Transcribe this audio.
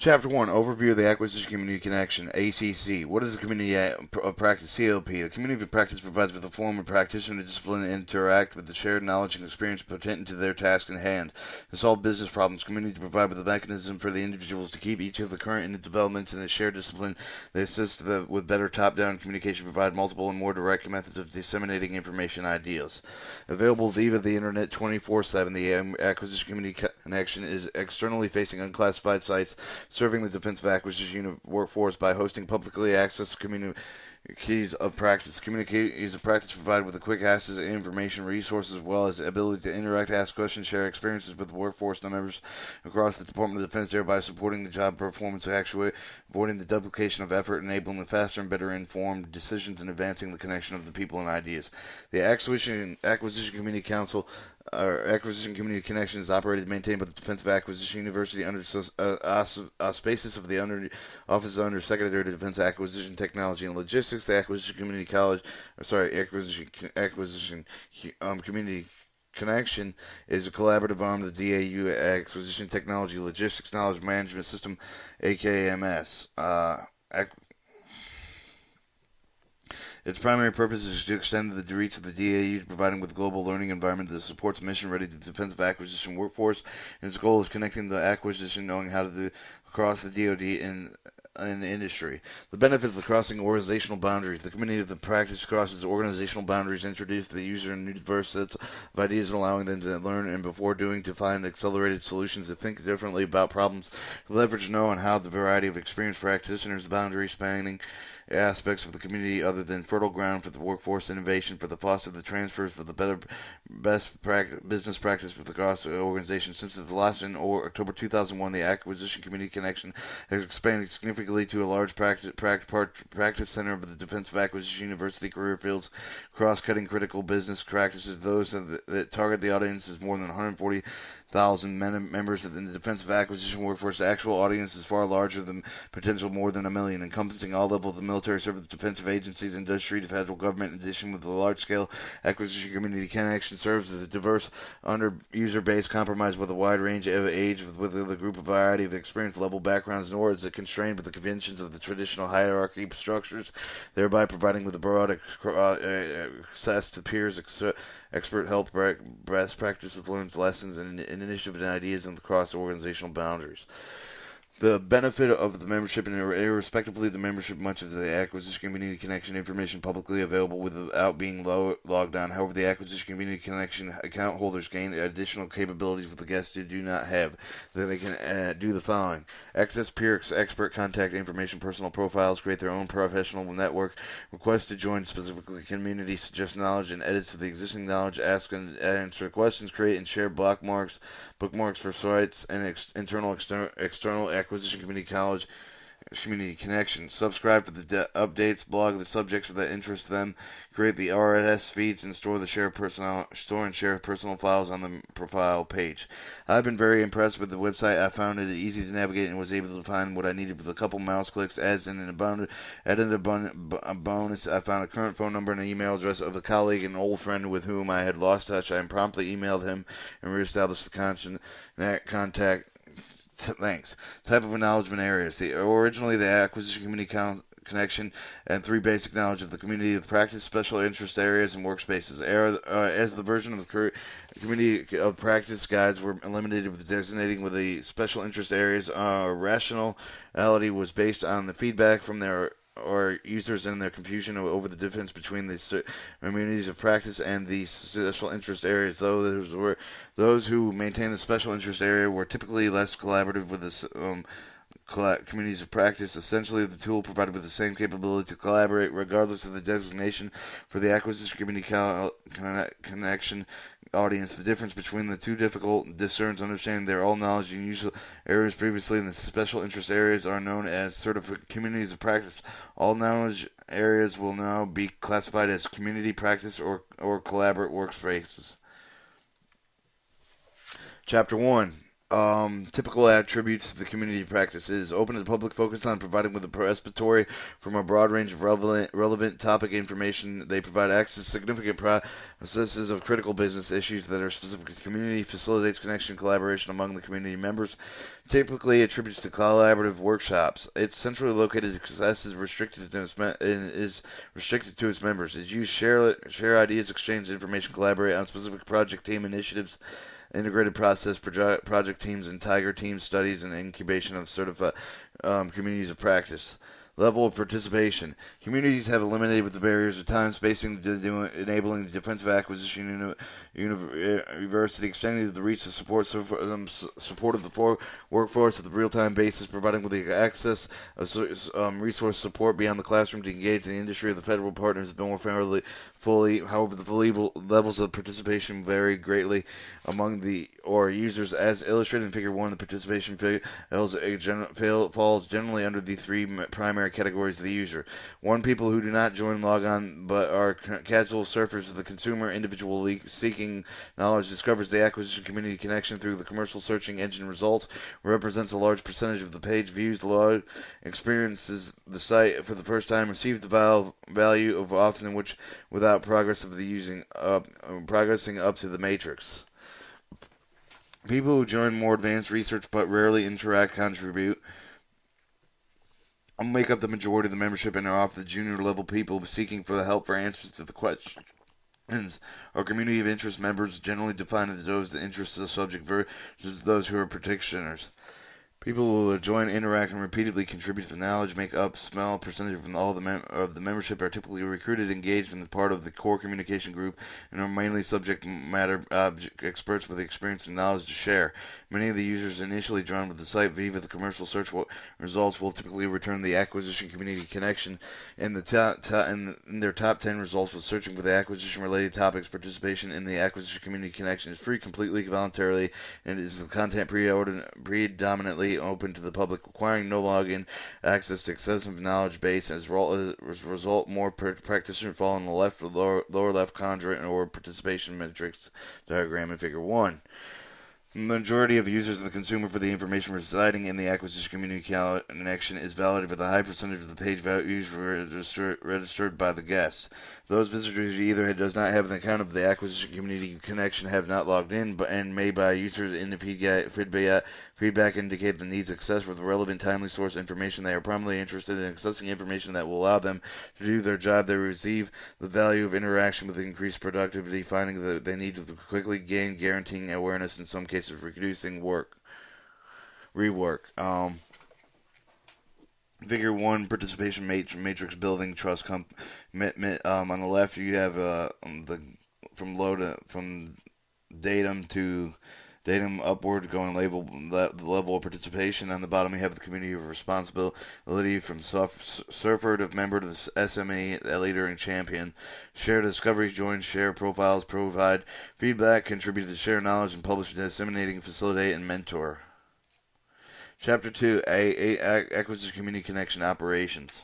Chapter 1, Overview of the Acquisition Community Connection, ACC. What is the Community of Practice, COP? The Community of Practice provides with a forum where practitioners discipline and interact with the shared knowledge and experience pertinent to their task in hand. To solve business problems, community to provide with a mechanism for the individuals to keep each of the current developments in the shared discipline. They assist with better top-down communication, provide multiple and more direct methods of disseminating information ideas. Available via the Internet 24/7, the Acquisition Community Connection is externally facing unclassified sites serving the defensive acquisition workforce by hosting publicly accessed communities of practice. Communities of practice provide with a quick access to information, resources, as well as the ability to interact, ask questions, share experiences with the workforce and members across the Department of Defense, thereby supporting the job performance, actually avoiding the duplication of effort, enabling the faster and better informed decisions, and advancing the connection of the people and ideas. The Acquisition Community Council Acquisition Community Connection is operated and maintained by the Defensive Acquisition University under auspices of the Office of Under Secretary of Defense Acquisition Technology and Logistics. The Acquisition Community Community Connection is a collaborative arm of the DAU Acquisition Technology Logistics Knowledge Management System, AKMS. Its primary purpose is to extend the reach of the DAU, providing with a global learning environment that supports mission-ready defensive acquisition workforce. And its goal is connecting the acquisition, knowing how to do across the DoD in industry. The benefit of crossing organizational boundaries. The community of the practice crosses organizational boundaries, introduce the user new diverse sets of ideas, and allowing them to learn and before doing to find accelerated solutions, to think differently about problems, to leverage know and how the variety of experienced practitioners, boundary spanning aspects of the community other than fertile ground for the workforce innovation, for the foster the transfers, for the best business practice for the cross organization. Since its launch in October 2001, the Acquisition Community Connection has expanded significantly to a large practice center of the Defensive Acquisition University career fields, cross-cutting critical business practices. Those that target the audience is more than 140,000 members of the defensive acquisition workforce. The actual audience is far larger than potential, more than 1 million, encompassing all levels of the military service, defensive agencies, industry, the federal government. In addition, with the large-scale acquisition community connection serves as a diverse user base compromised with a wide range of age, with a group of variety of experience level backgrounds, nor is it constrained with the conventions of the traditional hierarchy structures, thereby providing with a broad access to peers, expert help, best practices, learned lessons, and initiative and ideas in the cross-organizational boundaries. The benefit of the membership, and irrespectively of the membership, much of the Acquisition Community Connection information publicly available without being logged on. However, the Acquisition Community Connection account holders gain additional capabilities with the guests who do not have. That they can do the following: access peer expert contact information, personal profiles, create their own professional network, request to join specifically community, suggest knowledge and edits of the existing knowledge, ask and answer questions, create and share bookmarks for sites, and external Acquisition Community Connection. Subscribe for the updates, blog the subjects that interest them, create the RSS feeds, and store and share personal files on the profile page. I've been very impressed with the website. I found it easy to navigate and was able to find what I needed with a couple mouse clicks. As in a bonus, I found a current phone number and an email address of a colleague and old friend with whom I had lost touch. I promptly emailed him and reestablished the contact. Thanks. Type of acknowledgement areas. Originally, the Acquisition Community Connection and 3 basic knowledge of the community of practice, special interest areas, and workspaces. As the version of the community of practice guides were eliminated with designating with the special interest areas, rationality was based on the feedback from their users and their confusion over the difference between the communities of practice and the special interest areas. Though those who maintain the special interest area were typically less collaborative with the communities of practice. Essentially, the tool provided with the same capability to collaborate regardless of the designation for the Acquisition Community Connection audience. The difference between the two difficult discerns understanding their all knowledge and useful areas previously in the special interest areas are known as certified communities of practice. All knowledge areas will now be classified as community practice or collaborate workspaces. Chapter 1. Typical attributes of the community practice is open to the public, focused on providing with a repository from a broad range of relevant topic information. They provide access to significant processes of critical business issues that are specific to the community, facilitates connection and collaboration among the community members, typically attributes to collaborative workshops. It's centrally located. Success is restricted to its members. It's used share ideas, exchange information, collaborate on specific project team initiatives, integrated process, project teams, and tiger team studies, and incubation of certified communities of practice. Level of participation. Communities have eliminated with the barriers of time, spacing, enabling defensive acquisition university, extending the reach of support of the workforce at the real-time basis, providing with the access of resource support beyond the classroom to engage in the industry of the federal partners more fully. However, the levels of participation vary greatly among the users. As illustrated in Figure 1, the participation falls generally under the three primary categories of the user. 1. People who do not log on but are casual surfers of the consumer. Individual seeking knowledge discovers the acquisition community connection through the commercial searching engine results, represents a large percentage of the page views. The log experiences the site for the first time, receives the value of often which without progress of the progressing up to the matrix. People who join more advanced research but rarely contribute make up the majority of the membership and are often the junior level people seeking for the help for answers to the questions. Our community of interest members generally defined as those the interests of the subject versus those who are practitioners. People who join, interact, and repeatedly contribute to the knowledge make up a small percentage of all of the membership, are typically recruited, engaged in the part of the core communication group, and are mainly subject matter experts with experience and knowledge to share. Many of the users initially drawn to the site via the commercial search results will typically return the acquisition community connection, and in their top 10 results was searching for the acquisition-related topics. Participation in the acquisition community connection is free, completely voluntarily, and is the content predominantly open to the public, requiring no login, access to excessive knowledge base. As a result, more practitioners fall in the lower left quadrant or participation metrics diagram in Figure 1. The majority of users and the consumer for the information residing in the acquisition community connection is validated with a high percentage of the page values registered by the guest. Those visitors who either does not have an account of the acquisition community connection have not logged in, and may by users in the feedback indicate the needs access with relevant timely source information. They are primarily interested in accessing information that will allow them to do their job. They receive the value of interaction with increased productivity, finding that they need to quickly gain, guaranteeing awareness, in some cases reducing rework. Figure 1, participation matrix building, trust commitment. On the left, you have from datum upward going the level of participation. On the bottom, you have the community of responsibility from surfer to member to the SME, leader, and champion. Share discoveries, join, share profiles, provide feedback, contribute to share knowledge, and publish, disseminating, facilitate, and mentor. Chapter 2, Acquisition Community Connection Operations.